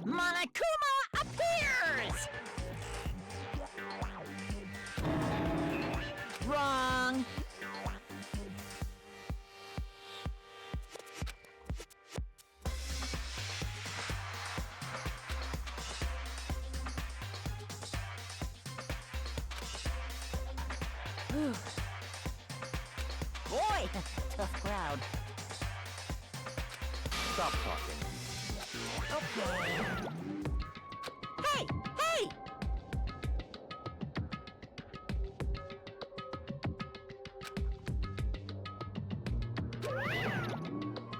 Monokuma appears! Wrong. Boy, tough crowd. Stop talking. Okay. Hey! Hey!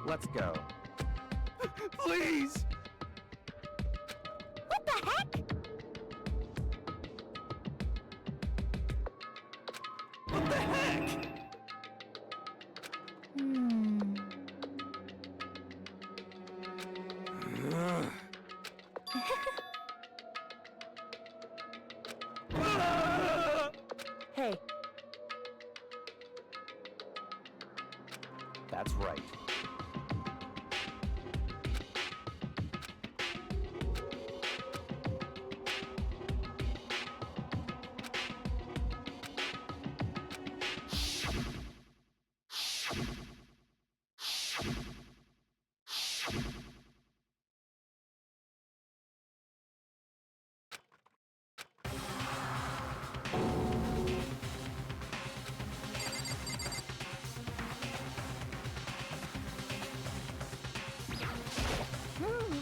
Let's go. Please! What the heck? What the heck? Hey. That's right.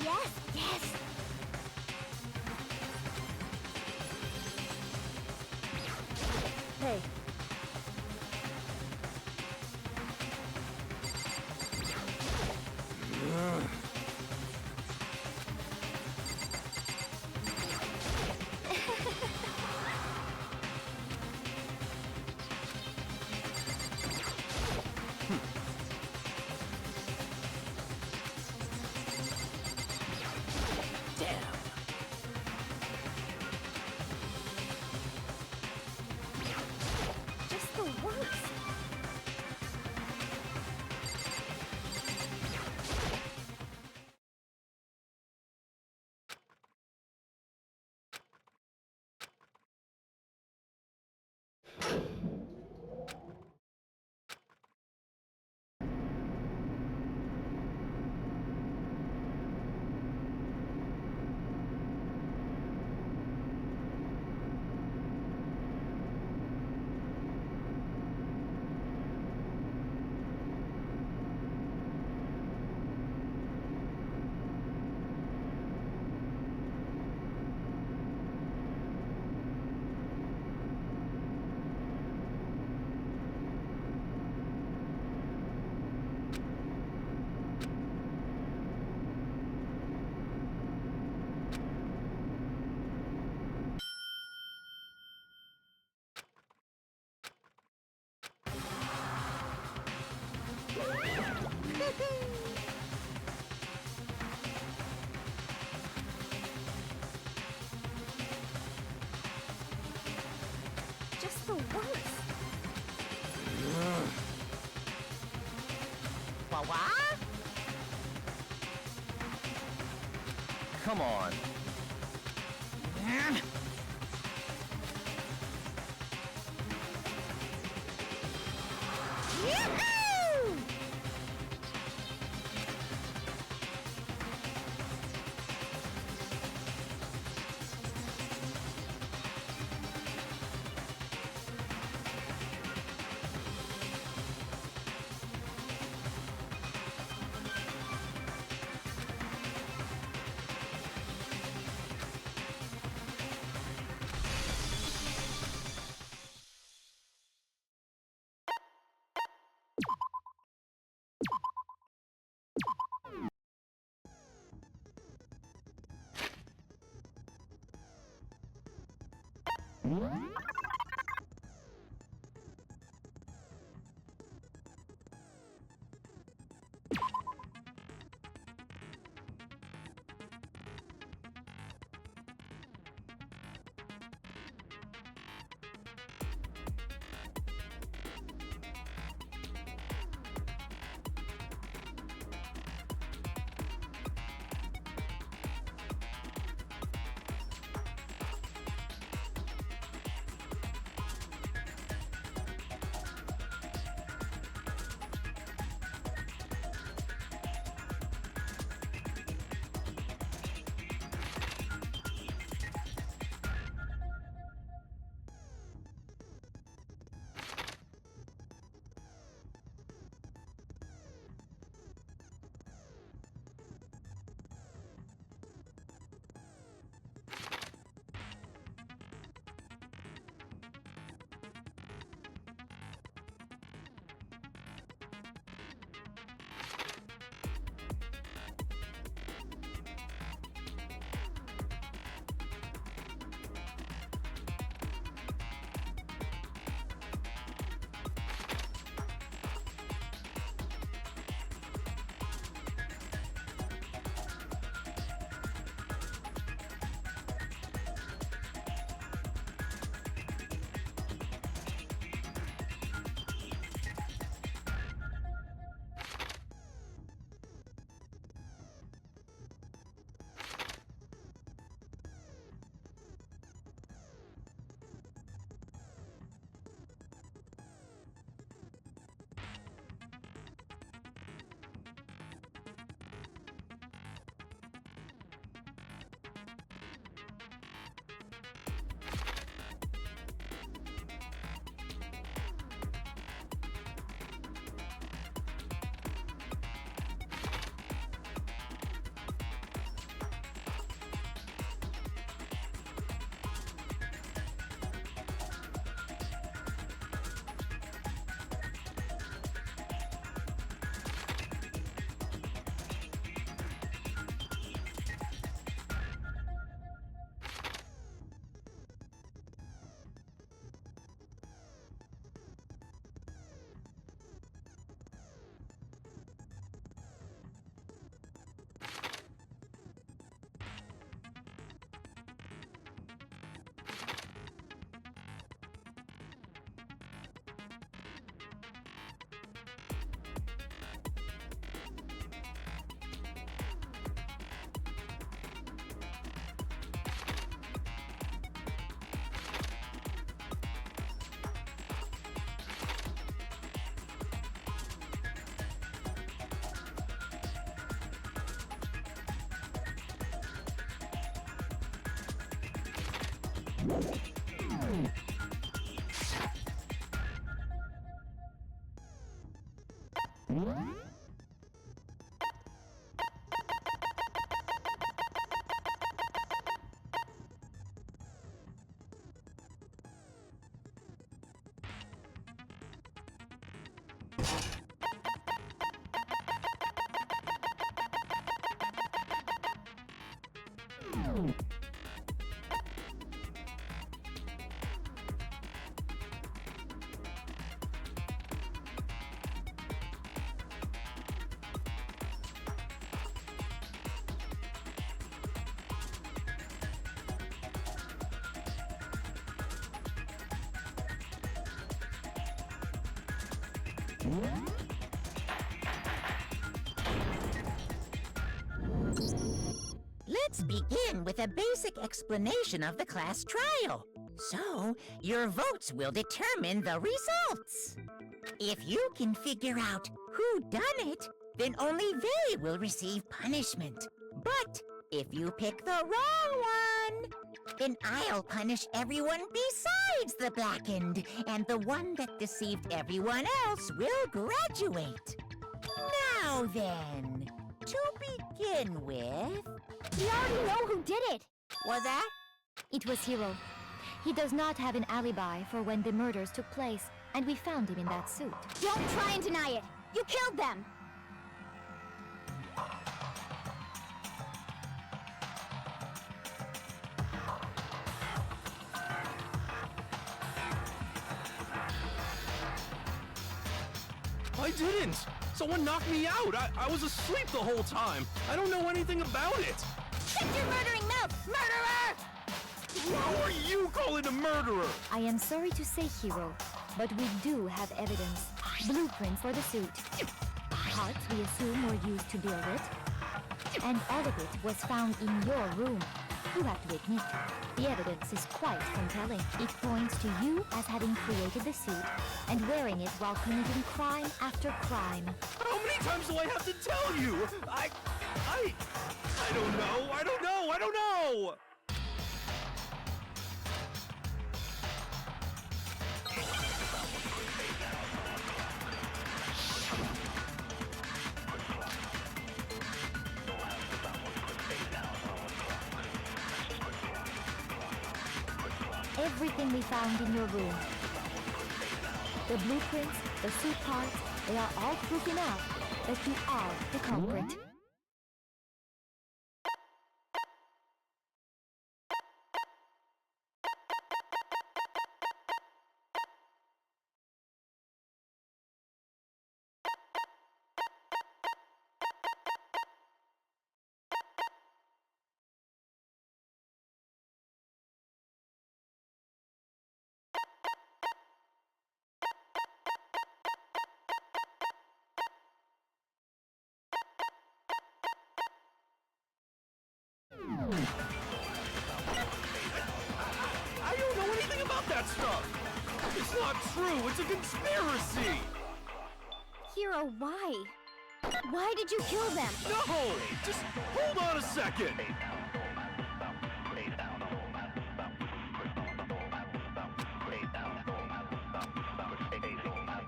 Yes, yes. Hey. Damn. Just the worst. Just the worst. What? Come on. Yahoo! Let's begin with a basic explanation of the class trial. So, your votes will determine the results. If you can figure out who done it, then only they will receive punishment. But if you pick the wrong one, then I'll punish everyone besides the blackened, and the one that deceived everyone else will graduate. Now then, to begin with... We already know who did it! Was that? It was Hiro. He does not have an alibi for when the murders took place, and we found him in that suit. Don't try and deny it! You killed them! I didn't! Someone knocked me out! I was asleep the whole time! I don't know anything about it! Shut your murdering mouth, murderer! Who are you calling a murderer? I am sorry to say, Hiro, but we do have evidence. Blueprint for the suit. Parts we assume were used to build it. And all of it was found in your room. You have to admit, the evidence is quite compelling. It points to you as having created the suit and wearing it while committing crime after crime. How many times do I have to tell you? I don't know! Everything we found in your room. The blueprints, the suit parts, they are all proof enough that you are the culprit. I don't know anything about that stuff! It's not true! It's a conspiracy! Hiro, why? Why did you kill them? No! Just hold on a second!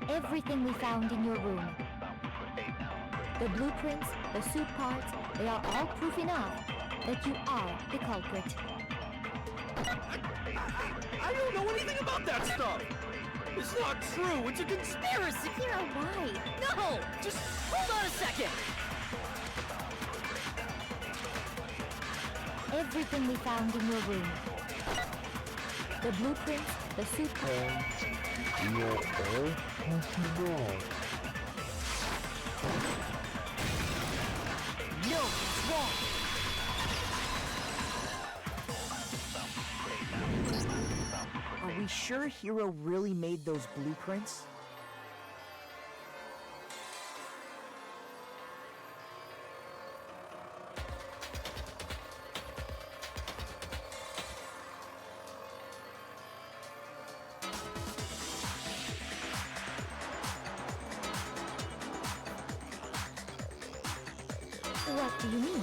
Everything we found in your room. The blueprints, the suit parts, they are all proof enough that you are the culprit. I don't know anything about that stuff! It's not true! It's a conspiracy! Hiro, why? No! Just hold on a second! Everything we found in your room. The blueprints, the suit parts. No, it's wrong! Are we sure Hiro really made those blueprints? What do you mean?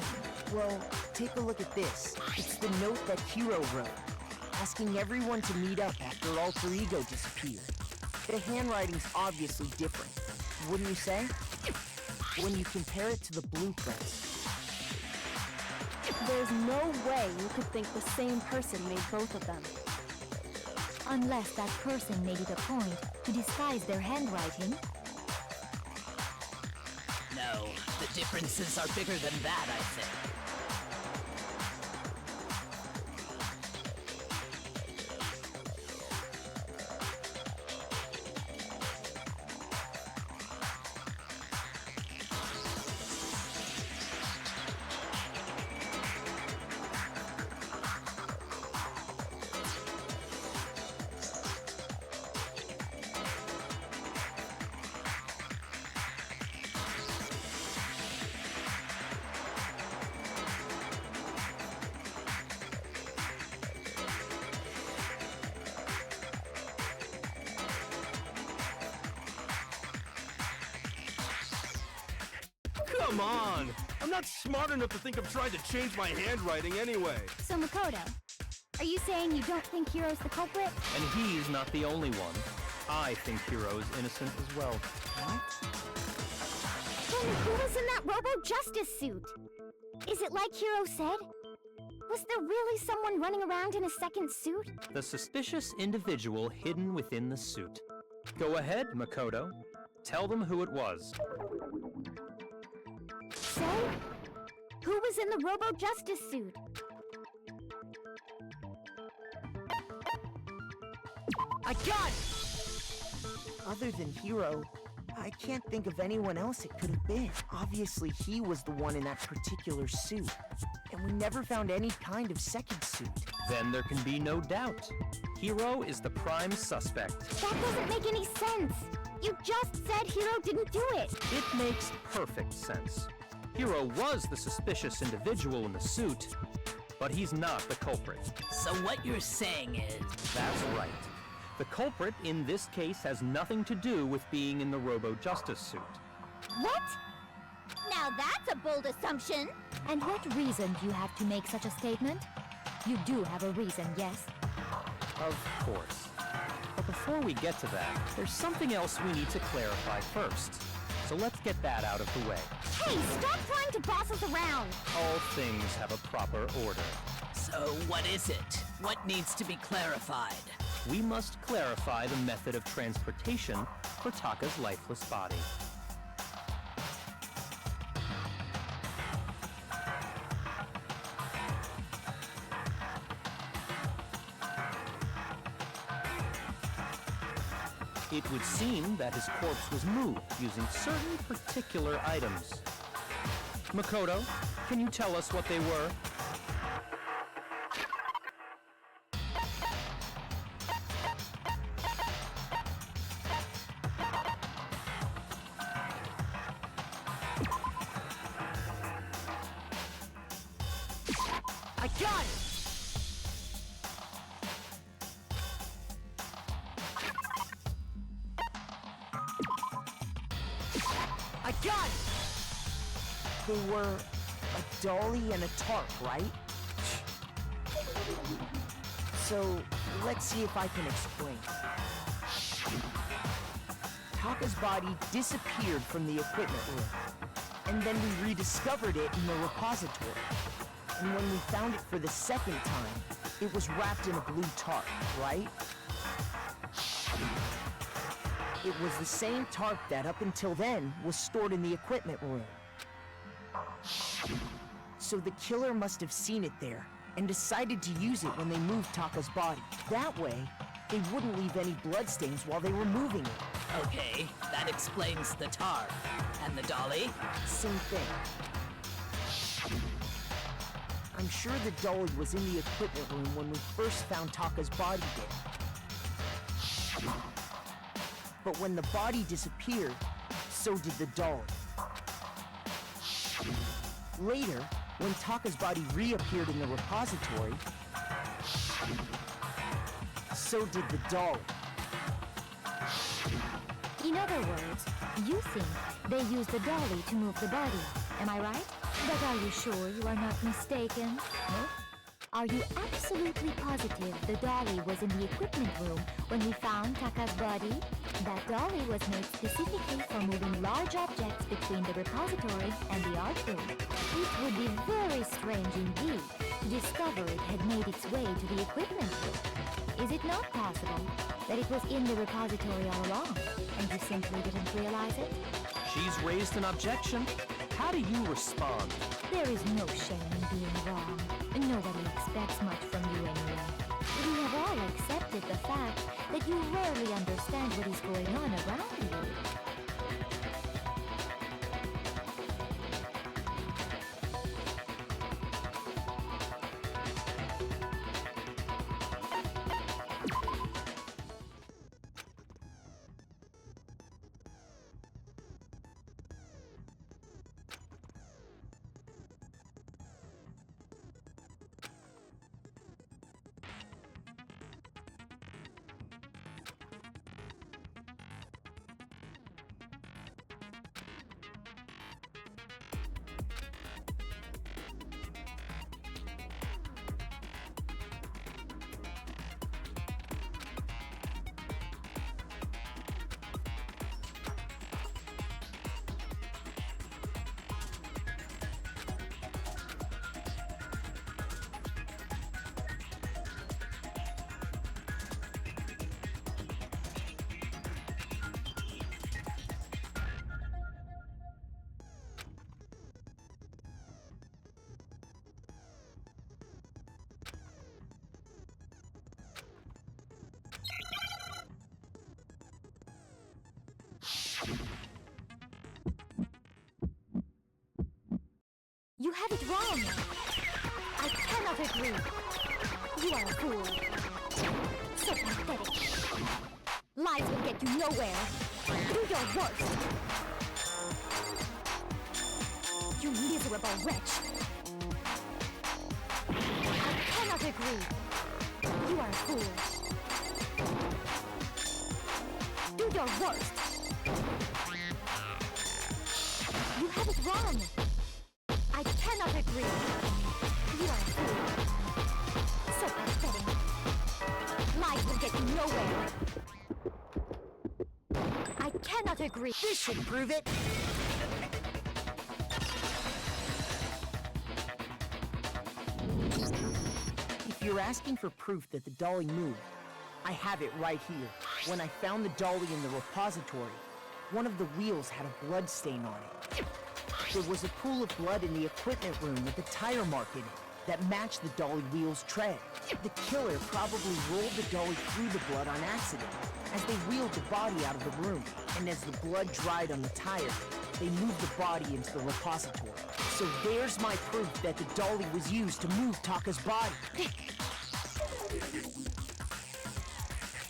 Well, take a look at this. It's the note that Hiro wrote. asking everyone to meet up after Alter Ego disappeared. The handwriting's obviously different, wouldn't you say? When you compare it to the blueprints. There's no way you could think the same person made both of them. Unless that person made it a point to disguise their handwriting. No, the differences are bigger than that, I think. Come on! I'm not smart enough to think of trying to change my handwriting anyway. So Makoto, are you saying you don't think Hiro's the culprit? And he's not the only one. I think Hiro is innocent as well. What? Then who was in that Robo-Justice suit? Is it like Hiro said? Was there really someone running around in a second suit? The suspicious individual hidden within the suit. Go ahead, Makoto. Tell them who it was. So, who was in the Robo-Justice suit? I got it! Other than Hiro, I can't think of anyone else it could have been. Obviously, he was the one in that particular suit. And we never found any kind of second suit. Then there can be no doubt. Hiro is the prime suspect. That doesn't make any sense. You just said Hiro didn't do it. It makes perfect sense. Hiro was the suspicious individual in the suit, but he's not the culprit. So what you're saying is... That's right. The culprit in this case has nothing to do with being in the Robo-Justice suit. What? Now that's a bold assumption. And what reason do you have to make such a statement? You do have a reason, yes? Of course. But before we get to that, there's something else we need to clarify first. So let's get that out of the way. Hey, stop trying to boss us around! All things have a proper order. So what is it? What needs to be clarified? We must clarify the method of transportation for Taka's lifeless body. It would seem that his corpse was moved using certain particular items. Makoto, can you tell us what they were? I got it! I got it! They were a dolly and a tarp, right? So, let's see if I can explain. Taka's body disappeared from the equipment room, and then we rediscovered it in the repository. And when we found it for the second time, it was wrapped in a blue tarp, right? It was the same tarp that, up until then, was stored in the equipment room. So the killer must have seen it there, and decided to use it when they moved Taka's body. That way, they wouldn't leave any bloodstains while they were moving it. Okay, that explains the tarp. And the dolly? Same thing. I'm sure the dolly was in the equipment room when we first found Taka's body there. But when the body disappeared, so did the dolly. Later, when Taka's body reappeared in the repository, so did the dolly. In other words, you think they used the dolly to move the body, am I right? But are you sure you are not mistaken? Huh? Are you absolutely positive the dolly was in the equipment room when we found Taka's body? That dolly was made specifically for moving large objects between the repository and the art room. It would be very strange indeed to discover it had made its way to the equipment room. Is it not possible that it was in the repository all along, and you simply didn't realize it? She's raised an objection. How do you respond? There is no shame in being wrong. Nobody expects much from you anyway. We have all accepted the fact that you rarely understand what is going on around you. You have it wrong! I cannot agree! You are a fool! So pathetic! Lies will get you nowhere! Do your worst! You miserable wretch! I cannot agree! You are a fool! Do your worst! You have it wrong! I cannot agree. You are a fool. So pathetic. Lies will get you nowhere. I cannot agree. This should prove it. If you're asking for proof that the dolly moved, I have it right here. When I found the dolly in the repository, one of the wheels had a blood stain on it. There was a pool of blood in the equipment room with a tire mark in it that matched the dolly wheel's tread. The killer probably rolled the dolly through the blood on accident as they wheeled the body out of the room. And as the blood dried on the tire, they moved the body into the repository. So there's my proof that the dolly was used to move Taka's body.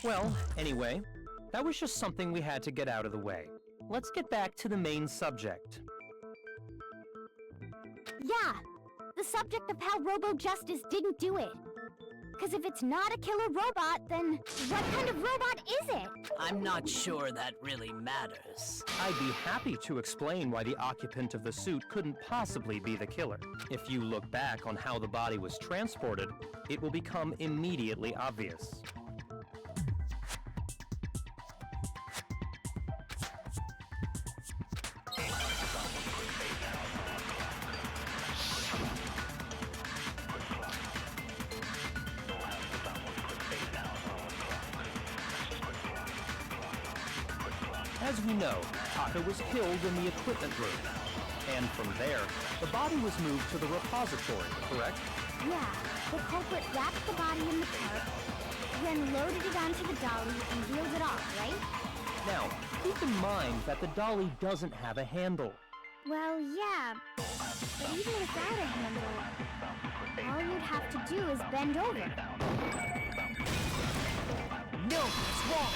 Well, anyway, that was just something we had to get out of the way. Let's get back to the main subject. Yeah, the subject of how Robo-Justice didn't do it. Because if it's not a killer robot, then what kind of robot is it? I'm not sure that really matters. I'd be happy to explain why the occupant of the suit couldn't possibly be the killer. If you look back on how the body was transported, it will become immediately obvious. As we know, Taka was killed in the equipment room. And from there, the body was moved to the repository, correct? Yeah, the culprit wrapped the body in the tarp, then loaded it onto the dolly and wheeled it off, right? Now, keep in mind that the dolly doesn't have a handle. Well, yeah, but even without a handle, all you'd have to do is bend over. No, it's wrong.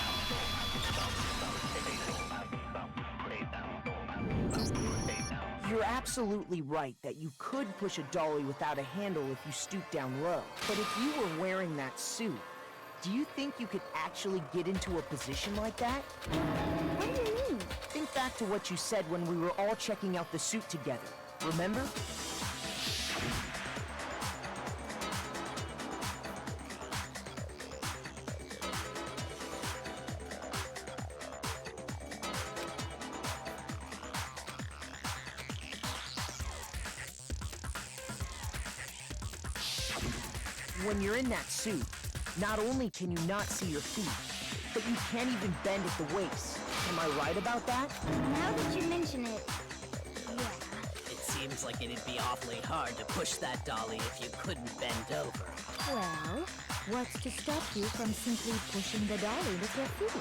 You're absolutely right that you could push a dolly without a handle if you stoop down low. But if you were wearing that suit, do you think you could actually get into a position like that? What do you mean? Think back to what you said when we were all checking out the suit together. Remember? When you're in that suit, not only can you not see your feet, but you can't even bend at the waist. Am I right about that? Now that you mention it, yeah. It seems like it'd be awfully hard to push that dolly if you couldn't bend over. Well, what's to stop you from simply pushing the dolly with your feet?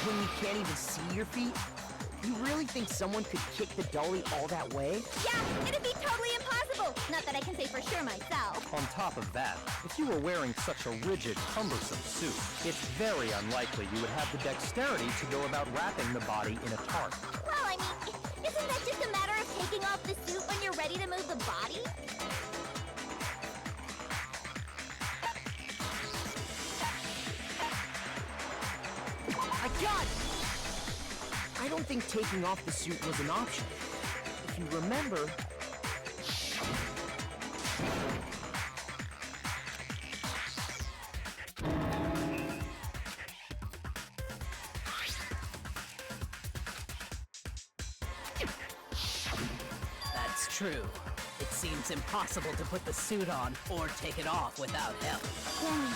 When you can't even see your feet? You really think someone could kick the dolly all that way? Yeah, it'd be totally impossible! Not that I can say for sure myself. On top of that, if you were wearing such a rigid, cumbersome suit, it's very unlikely you would have the dexterity to go about wrapping the body in a tarp. Well, I mean, isn't that just a matter of taking off the suit when you're ready to move the body? I got it! I don't think taking off the suit was an option. If you remember... That's true. It seems impossible to put the suit on or take it off without help. Then,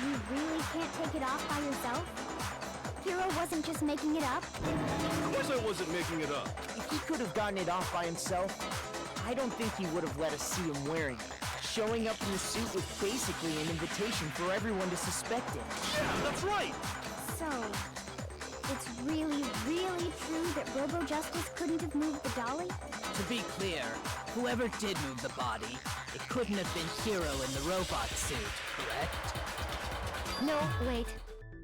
you really can't take it off by yourself? Hero wasn't just making it up? Of course I wasn't making it up. If he could have gotten it off by himself, I don't think he would have let us see him wearing it. Showing up in the suit was basically an invitation for everyone to suspect him. Yeah, that's right. So, it's really, really true that Robo Justice couldn't have moved the dolly? To be clear, whoever did move the body, it couldn't have been Hero in the robot suit, correct? No, wait.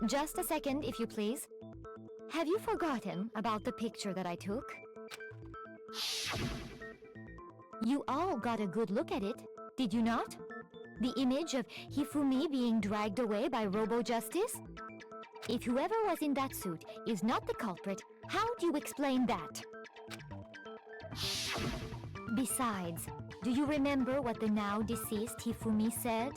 Just a second, if you please. Have you forgotten about the picture that I took? You all got a good look at it, did you not? The image of Hifumi being dragged away by Robo Justice? If whoever was in that suit is not the culprit, how do you explain that? Besides, do you remember what the now deceased Hifumi said?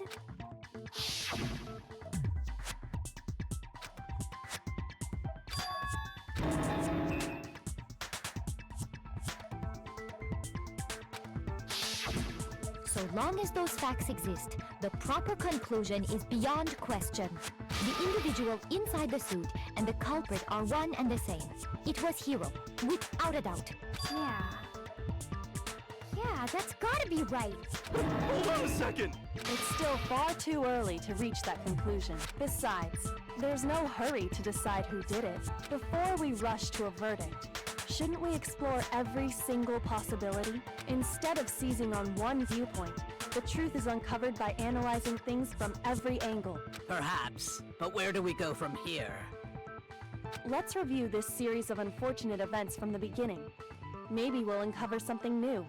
So long as those facts exist, the proper conclusion is beyond question. The individual inside the suit and the culprit are one and the same. It was Hero, without a doubt. Yeah, that's gotta be right. Hold on a second. It's still far too early to reach that conclusion. Besides, there's no hurry to decide who did it. Before we rush to a verdict, shouldn't we explore every single possibility? Instead of seizing on one viewpoint, the truth is uncovered by analyzing things from every angle. Perhaps, but where do we go from here? Let's review this series of unfortunate events from the beginning. Maybe we'll uncover something new.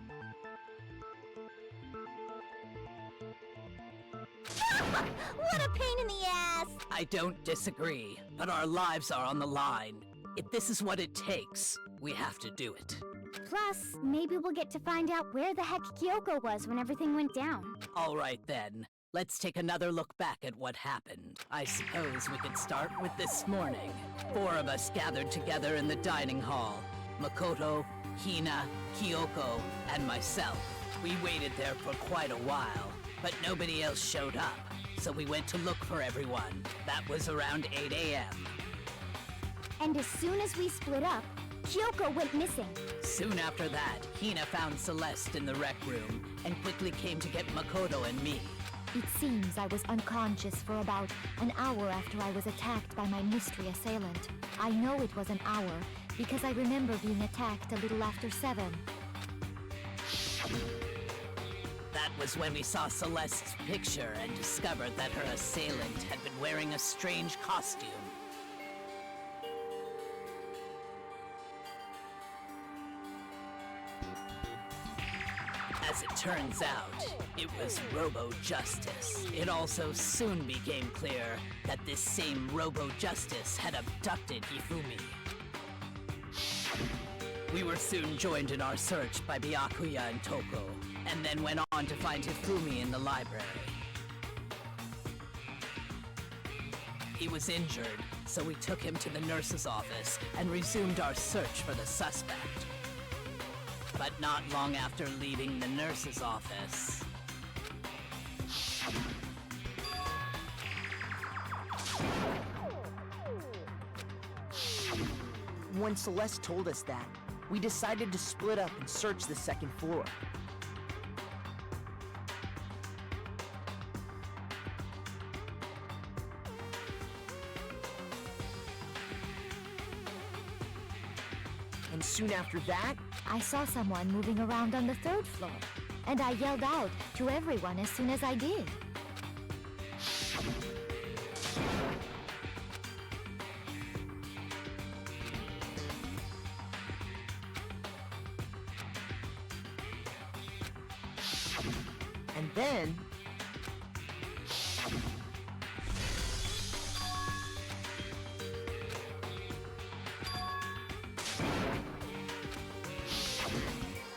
What a pain in the ass! I don't disagree, but our lives are on the line. If this is what it takes, we have to do it. Plus, maybe we'll get to find out where the heck Kyoko was when everything went down. All right then, let's take another look back at what happened. I suppose we could start with this morning. 4 of us gathered together in the dining hall. Makoto, Hina, Kyoko, and myself. We waited there for quite a while, but nobody else showed up, so we went to look for everyone. That was around 8 a.m. And as soon as we split up, Kyoko went missing. Soon after that, Hina found Celeste in the rec room and quickly came to get Makoto and me. It seems I was unconscious for about an hour after I was attacked by my mystery assailant. I know it was an hour because I remember being attacked a little after 7. That was when we saw Celeste's picture and discovered that her assailant had been wearing a strange costume. As it turns out, it was Robo Justice. It also soon became clear that this same Robo Justice had abducted Hifumi. We were soon joined in our search by Byakuya and Toko, and then went on to find Hifumi in the library. He was injured, so we took him to the nurse's office and resumed our search for the suspect. But not long after leaving the nurse's office, when Celeste told us that, we decided to split up and search the second floor. And soon after that, I saw someone moving around on the third floor, and I yelled out to everyone as soon as I did. and then...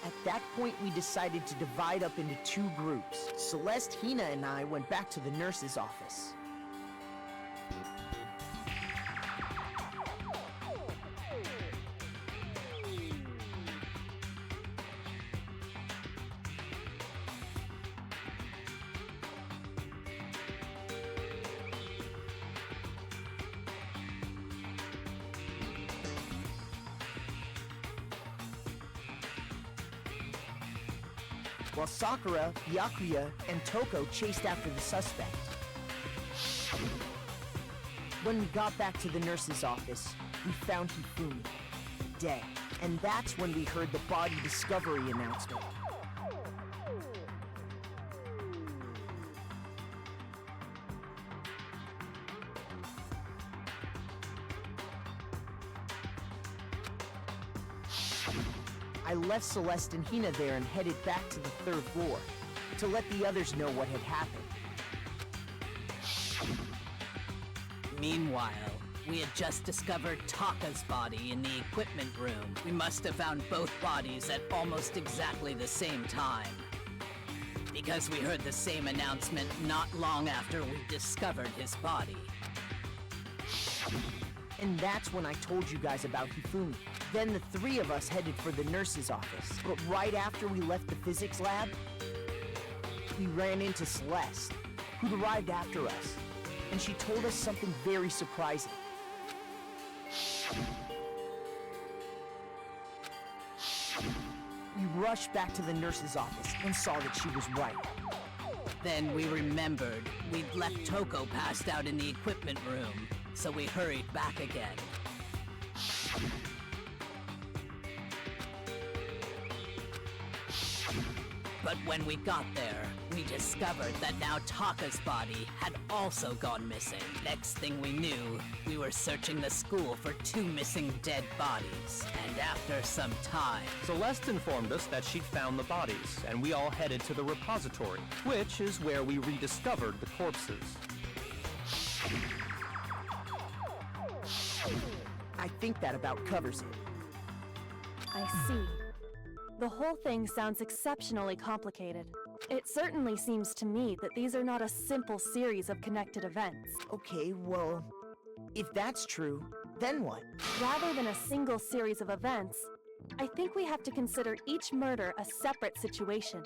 At that point, we decided to divide up into two groups. Celeste, Hina, and I went back to the nurse's office. While Sakura, Byakuya, and Toko chased after the suspect. When we got back to the nurse's office, we found Hifumi, dead. And that's when we heard the body discovery announcement. I left Celeste and Hina there and headed back to the third floor to let the others know what had happened. Meanwhile, we had just discovered Taka's body in the equipment room. We must have found both bodies at almost exactly the same time. Because we heard the same announcement not long after we discovered his body. And that's when I told you guys about Hifumi. Then the three of us headed for the nurse's office. But right after we left the physics lab, we ran into Celeste, who'd arrived after us. And she told us something very surprising. We rushed back to the nurse's office and saw that she was right. Then we remembered we'd left Toko passed out in the equipment room, so we hurried back again. But when we got there, we discovered that now Taka's body had also gone missing. Next thing we knew, we were searching the school for two missing dead bodies. And after some time... Celeste informed us that she'd found the bodies, and we all headed to the repository, which is where we rediscovered the corpses. I think that about covers it. I see. The whole thing sounds exceptionally complicated. It certainly seems to me that these are not a simple series of connected events. Okay, well, if that's true, then what? Rather than a single series of events, I think we have to consider each murder a separate situation.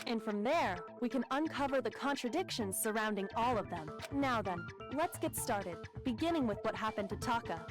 And from there, we can uncover the contradictions surrounding all of them. Now then, let's get started, beginning with what happened to Taka.